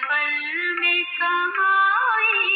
पल में समाई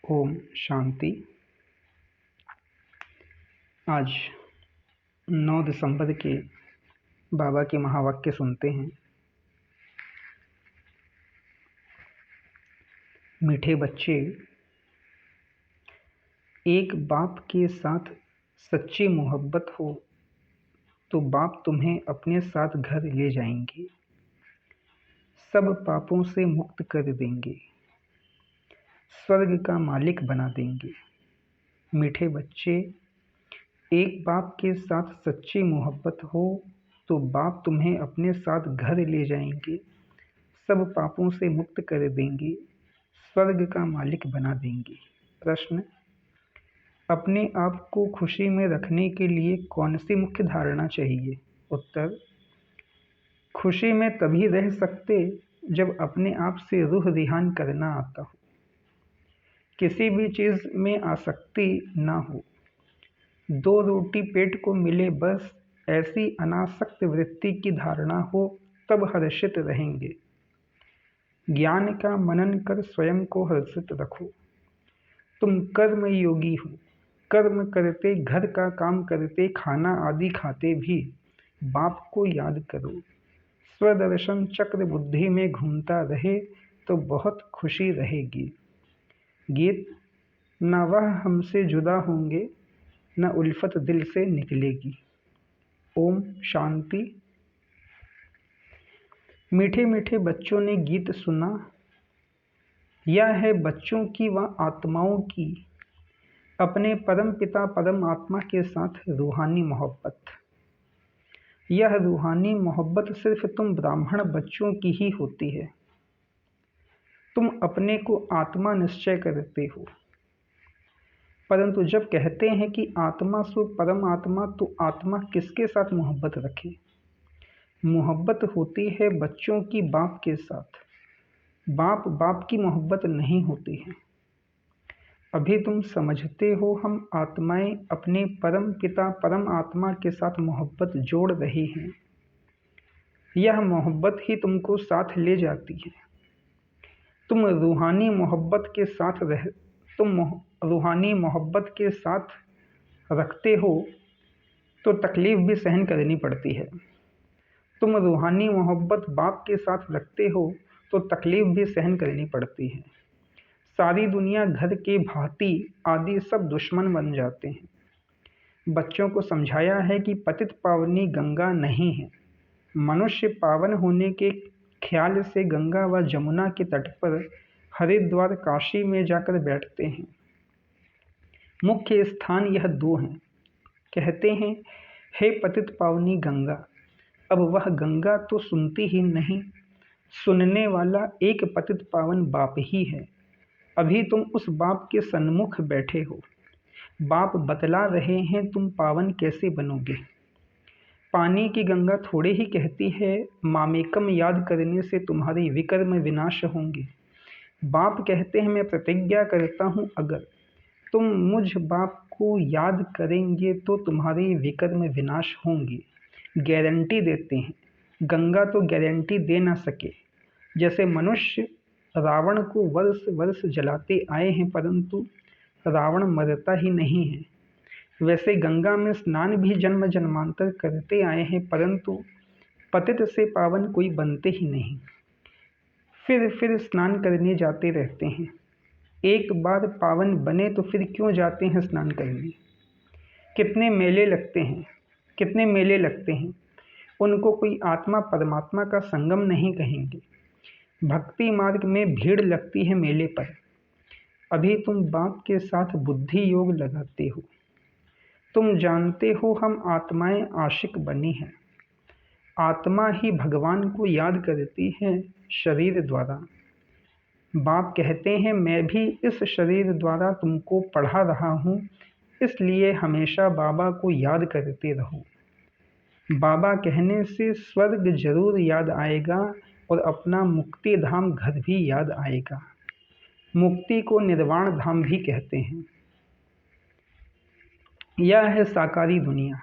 ओम शांति। आज 9 दिसंबर के बाबा के महावाक्य सुनते हैं। मीठे बच्चे, एक बाप के साथ सच्ची मोहब्बत हो तो बाप तुम्हें अपने साथ घर ले जाएंगे, सब पापों से मुक्त कर देंगे, स्वर्ग का मालिक बना देंगे। मीठे बच्चे, एक बाप के साथ सच्ची मोहब्बत हो तो बाप तुम्हें अपने साथ घर ले जाएंगे, सब पापों से मुक्त कर देंगे, स्वर्ग का मालिक बना देंगे। प्रश्न: अपने आप को खुशी में रखने के लिए कौन सी मुख्य धारणा चाहिए? उत्तर: खुशी में तभी रह सकते जब अपने आप से रूह रिहान करना आता हो, किसी भी चीज़ में आसक्ति ना हो, 2 रोटी पेट को मिले बस, ऐसी अनासक्त वृत्ति की धारणा हो, तब हर्षित रहेंगे। ज्ञान का मनन कर स्वयं को हर्षित रखो। तुम कर्म योगी हो, कर्म करते, घर का काम करते, खाना आदि खाते भी बाप को याद करो। स्वदर्शन चक्र बुद्धि में घूमता रहे तो बहुत खुशी रहेगी। गीत। न वह हमसे जुदा होंगे, न उल्फत दिल से निकलेगी। ओम शांति। मीठे मीठे बच्चों ने गीत सुना। यह है बच्चों की व आत्माओं की अपने परम पिता परम आत्मा के साथ रूहानी मोहब्बत। यह रूहानी मोहब्बत सिर्फ तुम ब्राह्मण बच्चों की ही होती है। तुम अपने को आत्मा निश्चय करते हो, परंतु जब कहते हैं कि आत्मा सो परम आत्मा, तो आत्मा किसके साथ मोहब्बत रखे? मोहब्बत होती है बच्चों की बाप के साथ। बाप बाप की मोहब्बत नहीं होती है। अभी तुम समझते हो हम आत्माएं अपने परम पिता परम आत्मा के साथ मोहब्बत जोड़ रही हैं। यह मोहब्बत ही तुमको साथ ले जाती है। तुम रूहानी मोहब्बत के साथ रखते हो तो तकलीफ भी सहन करनी पड़ती है। तुम रूहानी मोहब्बत बाप के साथ रखते हो तो तकलीफ भी सहन करनी पड़ती है। सारी दुनिया घर के भांति आदि सब दुश्मन बन जाते हैं। बच्चों को समझाया है कि पतित पावनी गंगा नहीं है। मनुष्य पावन होने के ख्याल से गंगा व जमुना के तट पर हरिद्वार काशी में जाकर बैठते हैं। मुख्य स्थान यह दो हैं। कहते हैं, हे पतित पावनी गंगा। अब वह गंगा तो सुनती ही नहीं। सुनने वाला एक पतित पावन बाप ही है। अभी तुम उस बाप के सन्मुख बैठे हो। बाप बतला रहे हैं तुम पावन कैसे बनोगे। पानी की गंगा थोड़े ही कहती है मामेकम याद करने से तुम्हारी विकर्म विनाश होंगे। बाप कहते हैं मैं प्रतिज्ञा करता हूँ अगर तुम मुझ बाप को याद करेंगे तो तुम्हारे विकर्म विनाश होंगे। गारंटी देते हैं। गंगा तो गारंटी दे ना सके। जैसे मनुष्य रावण को वर्ष वर्ष जलाते आए हैं परंतु रावण मरता ही नहीं है, वैसे गंगा में स्नान भी जन्म जन्मांतर करते आए हैं परंतु पतित से पावन कोई बनते ही नहीं। फिर स्नान करने जाते रहते हैं। एक बार पावन बने तो फिर क्यों जाते हैं स्नान करने। कितने मेले लगते हैं। उनको कोई आत्मा परमात्मा का संगम नहीं कहेंगे। भक्ति मार्ग में भीड़ लगती है मेले पर। अभी तुम बाप के साथ बुद्धि योग लगाते हो। तुम जानते हो हम आत्माएं आशिक बनी हैं। आत्मा ही भगवान को याद करती है शरीर द्वारा। बाप कहते हैं मैं भी इस शरीर द्वारा तुमको पढ़ा रहा हूँ, इसलिए हमेशा बाबा को याद करते रहो। बाबा कहने से स्वर्ग जरूर याद आएगा और अपना मुक्ति धाम घर भी याद आएगा। मुक्ति को निर्वाण धाम भी कहते हैं। यह है साकारी दुनिया।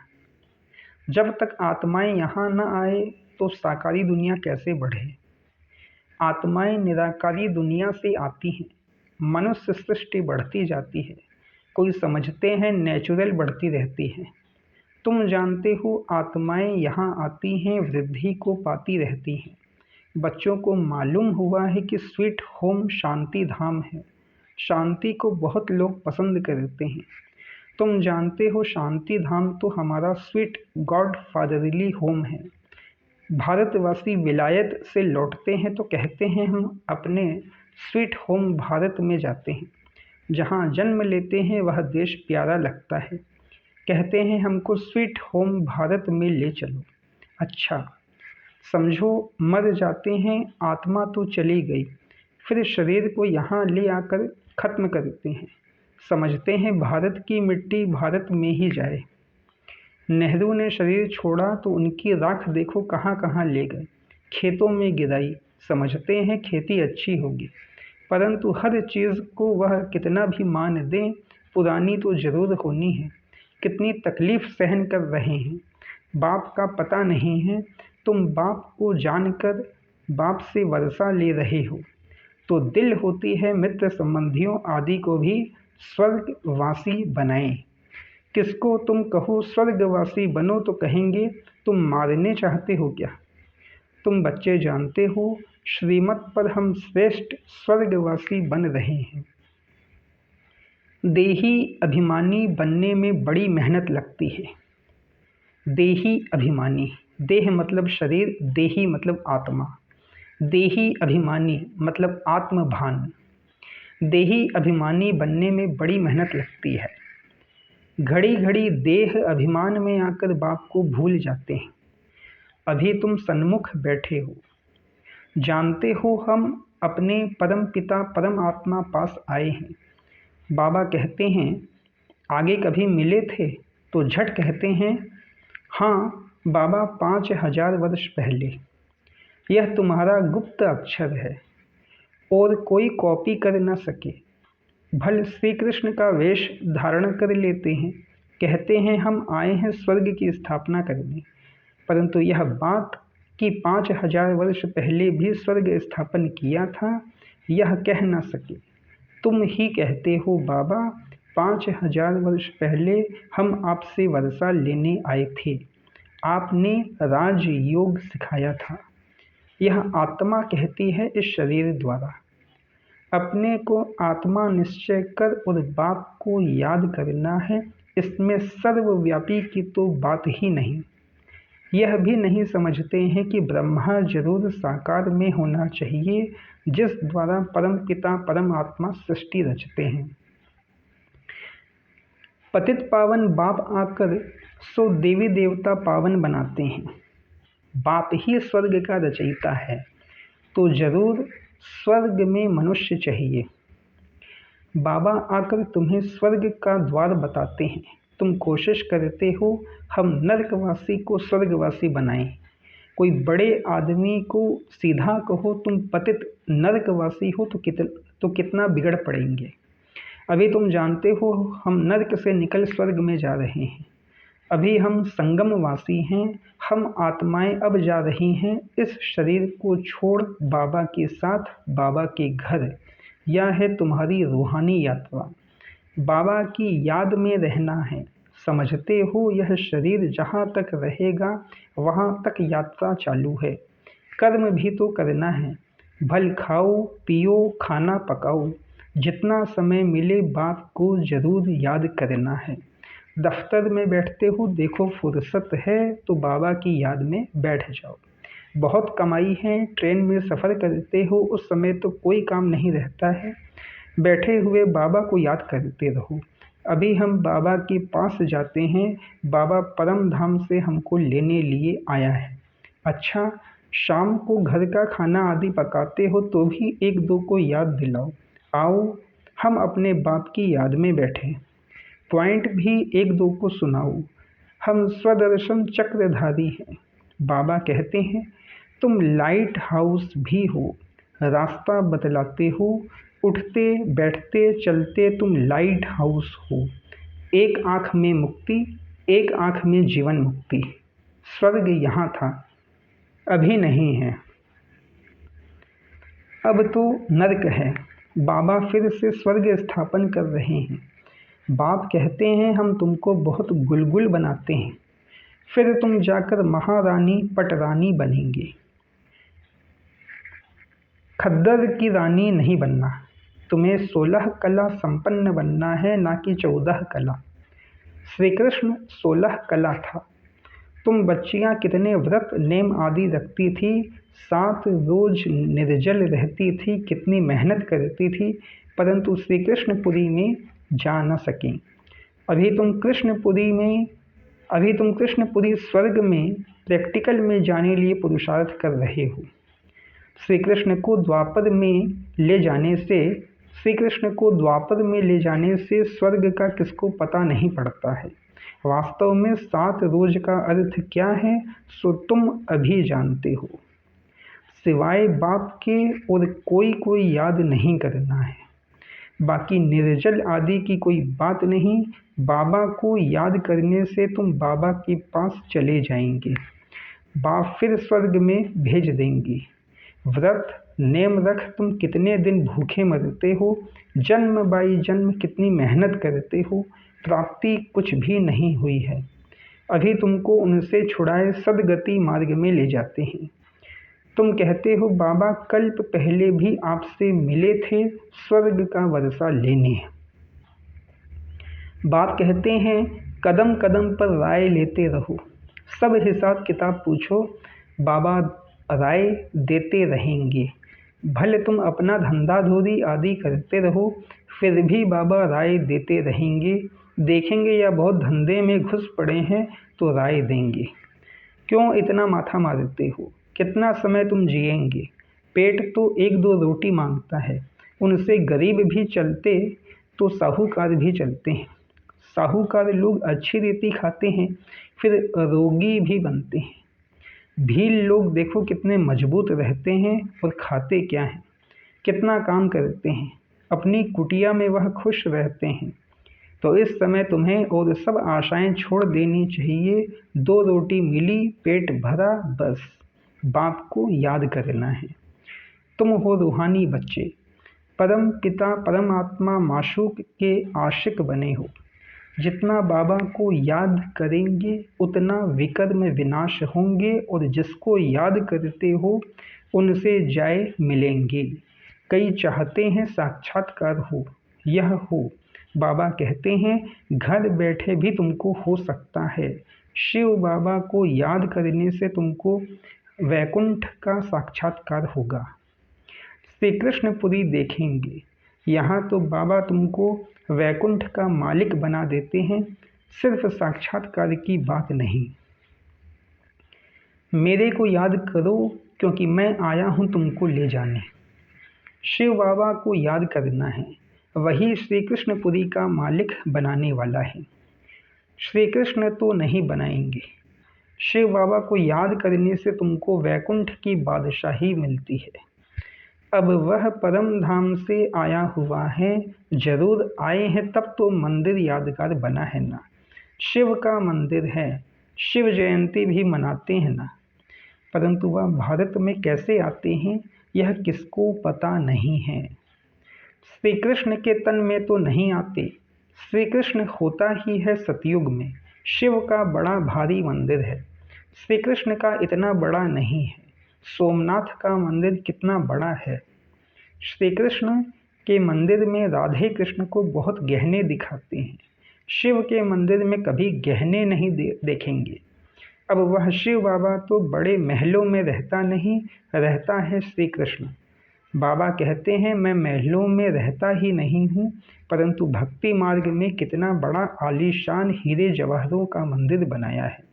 जब तक आत्माएं यहाँ न आए तो साकारी दुनिया कैसे बढ़े। आत्माएं निराकारी दुनिया से आती हैं। मनुष्य सृष्टि बढ़ती जाती है। कोई समझते हैं नेचुरल बढ़ती रहती है। तुम जानते हो आत्माएं यहाँ आती हैं, वृद्धि को पाती रहती हैं। बच्चों को मालूम हुआ है कि स्वीट होम शांति धाम है। शांति को बहुत लोग पसंद करते हैं। तुम जानते हो शांति धाम तो हमारा स्वीट गॉड फादरली होम है। भारतवासी विलायत से लौटते हैं तो कहते हैं हम अपने स्वीट होम भारत में जाते हैं। जहाँ जन्म लेते हैं वह देश प्यारा लगता है। कहते हैं हमको स्वीट होम भारत में ले चलो। अच्छा समझो मर जाते हैं, आत्मा तो चली गई, फिर शरीर को यहाँ ले आकर खत्म करते हैं। समझते हैं भारत की मिट्टी भारत में ही जाए। नेहरू ने शरीर छोड़ा तो उनकी राख देखो कहाँ कहाँ ले गए। खेतों में गिराई। समझते हैं खेती अच्छी होगी, परंतु हर चीज़ को वह कितना भी मान दें पुरानी तो ज़रूर होनी है। कितनी तकलीफ़ सहन कर रहे हैं। बाप का पता नहीं है। तुम बाप को जानकर बाप से वर्षा ले रहे हो तो दिल होती है मित्र संबंधियों आदि को भी स्वर्गवासी बनाएं। किसको तुम कहो स्वर्गवासी बनो तो कहेंगे तुम मारने चाहते हो क्या। तुम बच्चे जानते हो श्रीमत पर हम श्रेष्ठ स्वर्गवासी बन रहे हैं। देही अभिमानी बनने में बड़ी मेहनत लगती है। देही अभिमानी, देह मतलब शरीर, देही मतलब आत्मा। देही अभिमानी मतलब आत्मभान। देही अभिमानी बनने में बड़ी मेहनत लगती है। घड़ी घड़ी देह अभिमान में आकर बाप को भूल जाते हैं। अभी तुम सन्मुख बैठे हो, जानते हो हम अपने परम पिता परम आत्मा पास आए हैं। बाबा कहते हैं आगे कभी मिले थे, तो झट कहते हैं हाँ बाबा 5000 वर्ष पहले। यह तुम्हारा गुप्त अक्षर है और कोई कॉपी कर न सके। भल श्री कृष्ण का वेश धारण कर लेते हैं, कहते हैं हम आए हैं स्वर्ग की स्थापना करने, परंतु यह बात कि 5000 वर्ष पहले भी स्वर्ग स्थापन किया था, यह कह न सके। तुम ही कहते हो बाबा 5000 वर्ष पहले हम आपसे वर्षा लेने आए थे, आपने राजयोग सिखाया था। यह आत्मा कहती है इस शरीर द्वारा। अपने को आत्मा निश्चय कर और बाप को याद करना है, इसमें सर्वव्यापी की तो बात ही नहीं। यह भी नहीं समझते हैं कि ब्रह्मा जरूर साकार में होना चाहिए, जिस द्वारा परम पिता परम आत्मा सृष्टि रचते हैं। पतित पावन बाप आकर सो देवी देवता पावन बनाते हैं। बाप ही स्वर्ग का रचयिता है, तो जरूर स्वर्ग में मनुष्य चाहिए। बाबा आकर तुम्हें स्वर्ग का द्वार बताते हैं। तुम कोशिश करते हो हम नरकवासी को स्वर्गवासी बनाएं। कोई बड़े आदमी को सीधा कहो तुम पतित नरकवासी हो तो कितना बिगड़ पड़ेंगे। अभी तुम जानते हो हम नरक से निकल स्वर्ग में जा रहे हैं। अभी हम संगमवासी हैं, हम आत्माएं अब जा रही हैं इस शरीर को छोड़ बाबा के साथ बाबा के घर। यह है तुम्हारी रूहानी यात्रा। बाबा की याद में रहना है। समझते हो यह शरीर जहाँ तक रहेगा वहाँ तक यात्रा चालू है। कर्म भी तो करना है। भल खाओ पियो खाना पकाओ, जितना समय मिले बाप को जरूर याद करना है। दफ्तर में बैठते हो, देखो फुर्सत है तो बाबा की याद में बैठ जाओ। बहुत कमाई है, ट्रेन में सफ़र करते हो, उस समय तो कोई काम नहीं रहता है, बैठे हुए बाबा को याद करते रहो। अभी हम बाबा के पास जाते हैं, बाबा परम धाम से हमको लेने लिए आया है। अच्छा, शाम को घर का खाना आदि पकाते हो तो भी एक दो को याद दिलाओ। आओ हम अपने बाप की याद में बैठें। पॉइंट भी एक दो को सुनाओ। हम स्वदर्शन चक्रधारी हैं। बाबा कहते हैं तुम लाइट हाउस भी हो, रास्ता बतलाते हो, उठते बैठते चलते तुम लाइट हाउस हो। एक आँख में मुक्ति, एक आँख में जीवन मुक्ति। स्वर्ग यहाँ था, अभी नहीं है, अब तो नरक है। बाबा फिर से स्वर्ग स्थापन कर रहे हैं। बाप कहते हैं हम तुमको बहुत गुलगुल बनाते हैं, फिर तुम जाकर महारानी पटरानी बनेंगे। खद्दर की रानी नहीं बनना, तुम्हें 16 कला संपन्न बनना है, ना कि 14 कला। श्री कृष्ण 16 कला था। तुम बच्चियां कितने व्रत नेम आदि रखती थी, 7 रोज निर्जल रहती थी, कितनी मेहनत करती थी, परंतु श्री कृष्णपुरी में जा न सकी। अभी तुम कृष्णपुरी स्वर्ग में प्रैक्टिकल में जाने लिए पुरुषार्थ कर रहे हो। श्री कृष्ण को द्वापर में ले जाने से स्वर्ग का किसको पता नहीं पड़ता है। वास्तव में 7 रोज का अर्थ क्या है सो तुम अभी जानते हो। सिवाय बाप के और कोई याद नहीं करना है। बाकी निर्जल आदि की कोई बात नहीं। बाबा को याद करने से तुम बाबा के पास चले जाएंगे। बाप फिर स्वर्ग में भेज देंगे। व्रत नेम रख तुम कितने दिन भूखे मरते हो, जन्म बाई जन्म कितनी मेहनत करते हो, प्राप्ति कुछ भी नहीं हुई है। अभी तुमको उनसे छुड़ाए सद्गति मार्ग में ले जाते हैं। तुम कहते हो बाबा कल्प पहले भी आपसे मिले थे स्वर्ग का वर्षा लेने। बाप कहते हैं कदम कदम पर राय लेते रहो, सब हिसाब किताब पूछो, बाबा राय देते रहेंगे। भले तुम अपना धंधा धोरी आदि करते रहो, फिर भी बाबा राय देते रहेंगे। देखेंगे या बहुत धंधे में घुस पड़े हैं तो राय देंगे। क्यों इतना माथा मारते हो? कितना समय तुम जिएंगे? पेट तो एक दो रोटी मांगता है, उनसे गरीब भी चलते तो साहूकार भी चलते हैं। साहूकार लोग अच्छी रीति खाते हैं, फिर रोगी भी बनते हैं। भील लोग देखो कितने मजबूत रहते हैं और खाते क्या हैं, कितना काम करते हैं, अपनी कुटिया में वह खुश रहते हैं। तो इस समय तुम्हें और सब आशाएं छोड़ देनी चाहिए। 2 रोटी मिली, पेट भरा, बस बाप को याद करना है। तुम हो रूहानी बच्चे, परम पिता परमात्मा माशूक के आशिक बने हो। जितना बाबा को याद करेंगे उतना विकर्म विनाश होंगे, और जिसको याद करते हो उनसे जाए मिलेंगे। कई चाहते हैं साक्षात्कार हो, यह हो। बाबा कहते हैं घर बैठे भी तुमको हो सकता है। शिव बाबा को याद करने से तुमको वैकुंठ का साक्षात्कार होगा। श्री कृष्णपुरी देखेंगे। यहाँ तो बाबा तुमको वैकुंठ का मालिक बना देते हैं, सिर्फ साक्षात्कार की बात नहीं। मेरे को याद करो क्योंकि मैं आया हूँ तुमको ले जाने। शिव बाबा को याद करना है, वही श्री कृष्णपुरी का मालिक बनाने वाला है। श्री कृष्ण तो नहीं बनाएंगे। शिव बाबा को याद करने से तुमको वैकुंठ की बादशाही मिलती है। अब वह परम धाम से आया हुआ है, जरूर आए हैं तब तो मंदिर यादगार बना है ना। शिव का मंदिर है, शिव जयंती भी मनाते हैं ना। परंतु वह भारत में कैसे आते हैं यह किसको पता नहीं है। श्री कृष्ण के तन में तो नहीं आते। श्री कृष्ण होता ही है सतयुग में। शिव का बड़ा भारी मंदिर है, श्री कृष्ण का इतना बड़ा नहीं है। सोमनाथ का मंदिर कितना बड़ा है। श्री कृष्ण के मंदिर में राधे कृष्ण को बहुत गहने दिखाते हैं। शिव के मंदिर में कभी गहने नहीं देखेंगे। अब वह शिव बाबा तो बड़े महलों में रहता नहीं, रहता है श्री कृष्ण। बाबा कहते हैं मैं महलों में रहता ही नहीं हूँ, परंतु भक्ति मार्ग में कितना बड़ा आलीशान हीरे जवाहरों का मंदिर बनाया है।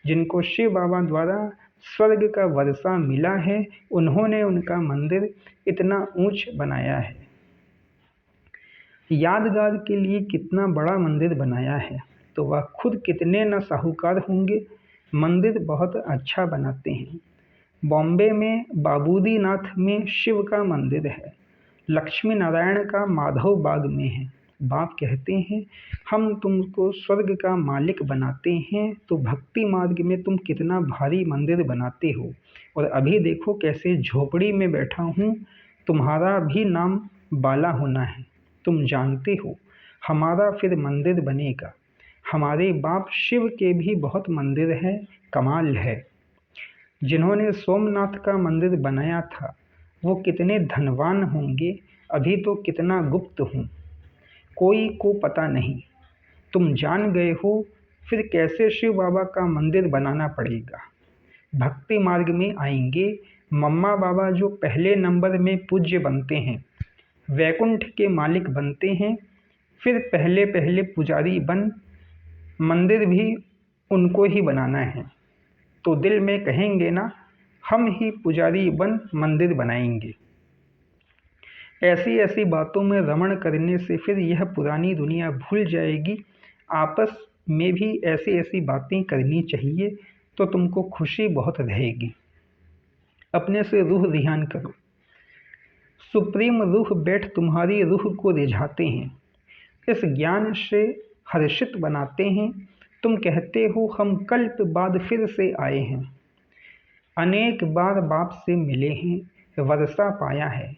जिनको शिव बाबा द्वारा स्वर्ग का वर्षा मिला है, उन्होंने उनका मंदिर इतना ऊंच बनाया है। यादगार के लिए कितना बड़ा मंदिर बनाया है, तो वह खुद कितने न साहूकार होंगे। मंदिर बहुत अच्छा बनाते हैं। बॉम्बे में बाबूदी नाथ में शिव का मंदिर है, लक्ष्मी नारायण का माधव बाग में है। बाप कहते हैं हम तुमको स्वर्ग का मालिक बनाते हैं, तो भक्ति मार्ग में तुम कितना भारी मंदिर बनाते हो। और अभी देखो कैसे झोपड़ी में बैठा हूँ। तुम्हारा भी नाम बाला होना है, तुम जानते हो। हमारा फिर मंदिर बनेगा। हमारे बाप शिव के भी बहुत मंदिर है, कमाल है। जिन्होंने सोमनाथ का मंदिर बनाया था वो कितने धनवान होंगे, अभी तो कितना गुप्त हूँ, कोई को पता नहीं। तुम जान गए हो, फिर कैसे शिव बाबा का मंदिर बनाना पड़ेगा। भक्ति मार्ग में आएंगे। मम्मा बाबा जो पहले नंबर में पूज्य बनते हैं, वैकुंठ के मालिक बनते हैं, फिर पहले पहले पुजारी बन मंदिर भी उनको ही बनाना है। तो दिल में कहेंगे ना हम ही पुजारी बन मंदिर बनाएंगे। ऐसी ऐसी बातों में रमण करने से फिर यह पुरानी दुनिया भूल जाएगी। आपस में भी ऐसी ऐसी बातें करनी चाहिए, तो तुमको खुशी बहुत रहेगी। अपने से रूह ध्यान करो। सुप्रीम रूह बैठ तुम्हारी रूह को रिझाते हैं, इस ज्ञान से हर्षित बनाते हैं। तुम कहते हो हम कल्प बाद फिर से आए हैं, अनेक बार बाप से मिले हैं, वर्षा पाया है।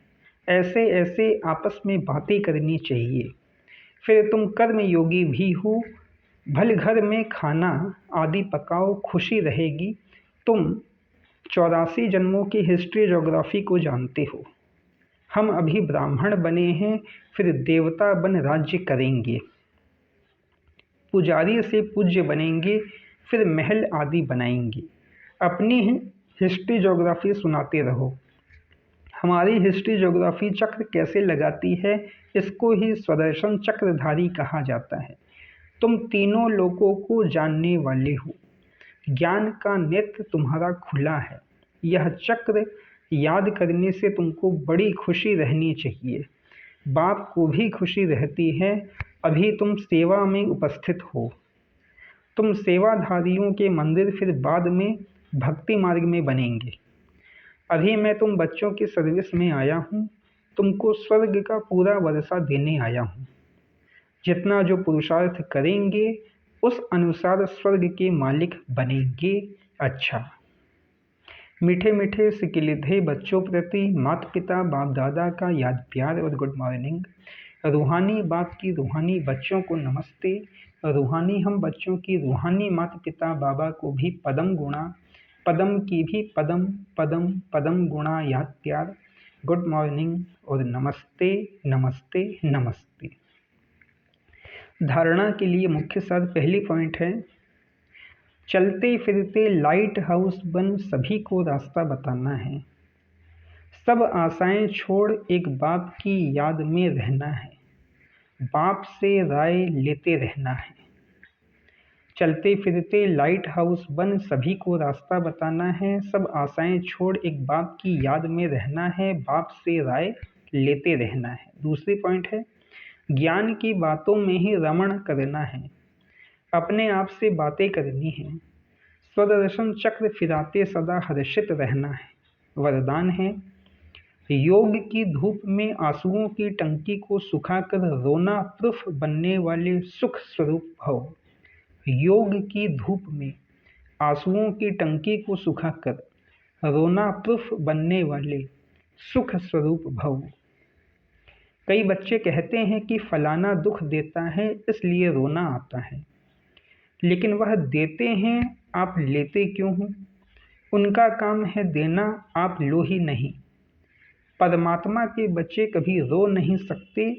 ऐसे ऐसे आपस में बातें करनी चाहिए। फिर तुम कर्म योगी भी हो। भल घर में खाना आदि पकाओ, खुशी रहेगी। तुम 84 जन्मों की हिस्ट्री ज्योग्राफी को जानते हो। हम अभी ब्राह्मण बने हैं, फिर देवता बन राज्य करेंगे। पुजारी से पूज्य बनेंगे, फिर महल आदि बनाएंगे। अपनी हिस्ट्री ज्योग्राफी सुनाते रहो। हमारी हिस्ट्री ज्योग्राफी चक्र कैसे लगाती है, इसको ही स्वदर्शन चक्रधारी कहा जाता है। तुम तीनों लोगों को जानने वाले हो। ज्ञान का नेत्र तुम्हारा खुला है। यह चक्र याद करने से तुमको बड़ी खुशी रहनी चाहिए। बाप को भी खुशी रहती है। अभी तुम सेवा में उपस्थित हो। तुम सेवाधारियों के मंदिर फिर बाद में भक्ति मार्ग में बनेंगे। अभी मैं तुम बच्चों की सर्विस में आया हूँ। तुमको स्वर्ग का पूरा वर्षा देने आया हूँ। जितना जो पुरुषार्थ करेंगे उस अनुसार स्वर्ग के मालिक बनेंगे। अच्छा, मीठे मीठे सिकिलिधे बच्चों प्रति माता पिता बाप दादा का याद प्यार और गुड मॉर्निंग। रूहानी बाप की रूहानी बच्चों को नमस्ते। रूहानी हम बच्चों की रूहानी माता पिता बाबा को भी पदम गुणा, पदम की भी पदम पदम पदम गुणा याद प्यार, गुड मॉर्निंग और नमस्ते नमस्ते नमस्ते। धारणा के लिए मुख्य सार पहली पॉइंट है, चलते फिरते लाइट हाउस बन सभी को रास्ता बताना है। सब आशाएं छोड़ एक बाप की याद में रहना है। बाप से राय लेते रहना है। चलते फिरते लाइट हाउस बन सभी को रास्ता बताना है। सब आशाएं छोड़ एक बाप की याद में रहना है। बाप से राय लेते रहना है। दूसरी पॉइंट है, ज्ञान की बातों में ही रमण करना है। अपने आप से बातें करनी है। स्वदर्शन चक्र फिराते सदा हर्षित रहना है। वरदान है, योग की धूप में आंसुओं की टंकी को सुखाकर रोना प्रूफ बनने वाले सुख स्वरूप भव। योग की धूप में आंसुओं की टंकी को सुखाकर रोना प्रूफ बनने वाले सुख स्वरूप भव। कई बच्चे कहते हैं कि फलाना दुख देता है इसलिए रोना आता है, लेकिन वह देते हैं, आप लेते क्यों हो? उनका काम है देना, आप लो ही नहीं। परमात्मा के बच्चे कभी रो नहीं सकते।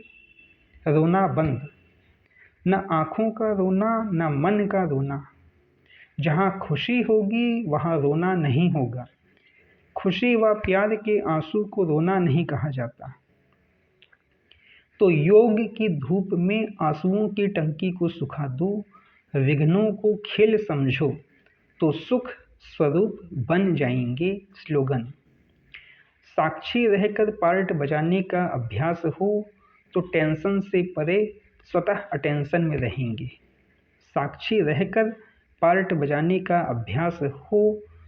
रोना बंद। न आँखों का रोना, न मन का रोना। जहाँ खुशी होगी वहाँ रोना नहीं होगा। खुशी व प्यार के आंसू को रोना नहीं कहा जाता। तो योग की धूप में आंसुओं की टंकी को सुखा दो। विघ्नों को खेल समझो तो सुख स्वरूप बन जाएंगे। स्लोगन, साक्षी रहकर पार्ट बजाने का अभ्यास हो तो टेंशन से परे स्वतः अटेंशन में रहेंगे। साक्षी रहकर पार्ट बजाने का अभ्यास हो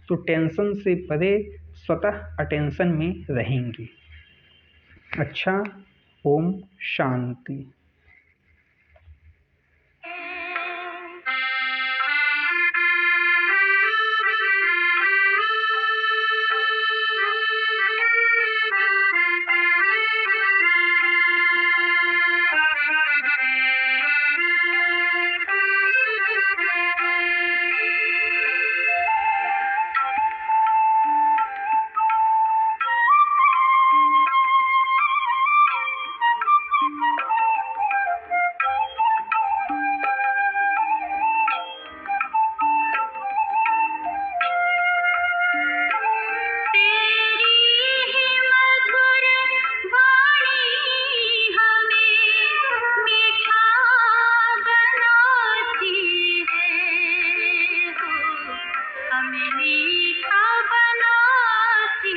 तो टेंशन से परे स्वतः अटेंशन में रहेंगे। अच्छा, ओम शांति। मीठा बनाती